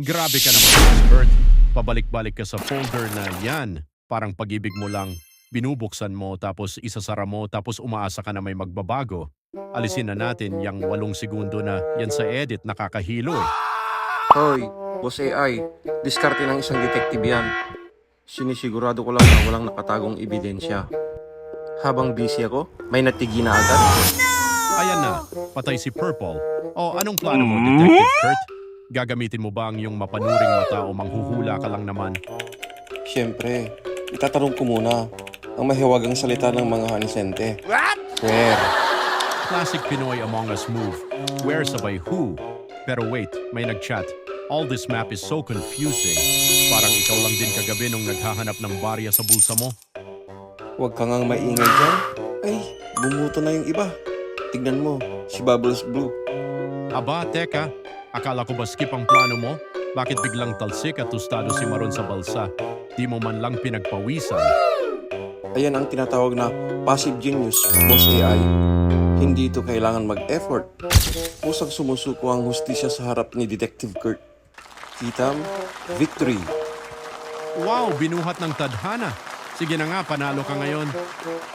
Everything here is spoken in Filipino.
Grabe ka naman, Kurt. Pabalik-balik ka sa folder na yan. Parang pag-ibig mo lang, binubuksan mo tapos isasara mo tapos umaasa ka na may magbabago. Alisin na natin yung 8 segundo na yan sa edit, nakakahilo eh. Hoy, Boss AI, diskarte ng isang detective yan. Sinisigurado ko lang na walang nakatagong ebidensya. Habang busy ako, may natigi na agad. Ayan na, patay si Purple. O anong plano mo, Detective Kurt? Gagamitin mo ba ang iyong mapanuring mata o manghuhula ka lang naman? Siyempre, itatanong ko muna ang mahiwagang salita ng mga hanisente. Where? Classic Pinoy Among Us move. Where sabay who? Pero wait, may nag-chat. All this map is so confusing. Parang ikaw lang din kagabi nung naghahanap ng barya sa bulsa mo. Huwag ka ngang maingay dyan. Ay, bumuto na yung iba. Tignan mo, si Bubbles Blue. Aba, teka. Akala ko ba skip ang plano mo? Bakit biglang talsik at tostado si Maron sa balsa? Di mo man lang pinagpawisan. Ayan ang tinatawag na passive genius, Boss AI. Hindi ito kailangan mag-effort. Pusang sumusuko ang hustisya sa harap ni Detective Kurt. Kitam, victory. Wow, binuhat ng tadhana. Sige na nga, panalo ka ngayon.